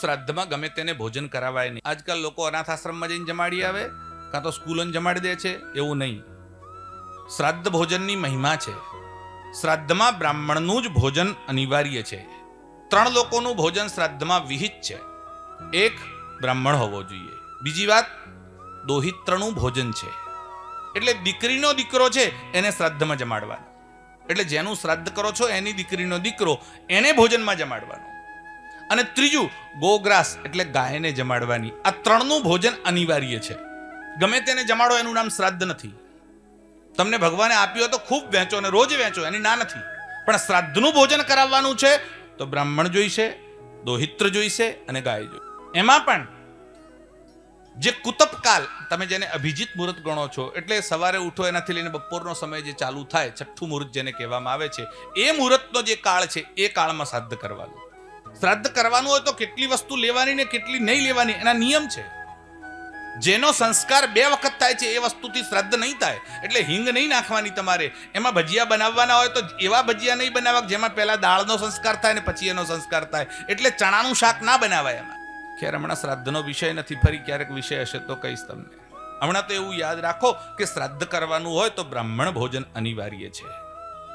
શ્રાદ્ધમાં ગમે તેને ભોજન કરાવાય નહીં. આજકાલ લોકો અનાથ આશ્રમમાં જઈને જમાડી આવે, કાં તો સ્કૂલોને જમાડી દે છે. એવું નહીં. શ્રાદ્ધ ભોજનની મહિમા છે. શ્રાદ્ધમાં બ્રાહ્મણનું જ ભોજન અનિવાર્ય છે. 3 લોકોનું ભોજન શ્રાદ્ધમાં વિહિત છે. એક, બ્રાહ્મણ હોવો જોઈએ. બીજી વાત, દોહિત્રનું ભોજન છે. એટલે દીકરીનો દીકરો છે એને શ્રાદ્ધમાં જમાડવાનો. એટલે જેનું શ્રાદ્ધ કરો છો એની દીકરીનો દીકરો એને ભોજનમાં જમાડવાનો. અને ત્રીજું, ગોગ્રાસ એટલે ગાયને જમાડવાની. આ 3નું ભોજન અનિવાર્ય છે. ગમે તેને જમાડો એનું નામ શ્રાદ્ધ નથી. તમને ભગવાને આપ્યું તો ખૂબ વહેંચો અને રોજ વહેંચો, એની ના નથી. પણ શ્રાદ્ધનું ભોજન કરાવવાનું છે તો બ્રાહ્મણ જોઈશે, દોહિત્ર જોઈશે અને ગાય જોઈશે. એમાં પણ જે કુતપકાલ, તમે જેને અભિજીત મુહૂર્ત ગણો છો, એટલે સવારે ઉઠો એનાથી લઈને બપોરનો સમય જે ચાલુ થાય, છઠ્ઠું મુહૂર્ત જેને કહેવામાં આવે છે, એ મુહૂર્તનો જે કાળ છે એ કાળમાં શ્રાદ્ધ કરવાનું. શ્રાદ્ધ કરવાનું હોય તો કેટલી વસ્તુ લેવાની ને કેટલી નહીં લેવાની એના નિયમ છે. જેનો સંસ્કાર 2 વખત થાય છે એ વસ્તુથી શ્રાદ્ધ નહીં થાય. એટલે હિંગ નહીં નાખવાની તમારે. એમાં ભજીયા બનાવવાના હોય તો એવા ભજીયા નહીં બનાવવા જેમાં પહેલા દાળનો સંસ્કાર થાય ને પછી એનો સંસ્કાર થાય. એટલે ચણાનું શાક ના બનાવાય એમાં. ખેર હમણાં શ્રાદ્ધનો વિષય નથી, ફરી ક્યારેક વિષય હશે તો કહીશ તમને. હમણાં તો એવું યાદ રાખો કે શ્રાદ્ધ કરવાનું હોય તો બ્રાહ્મણ ભોજન અનિવાર્ય છે.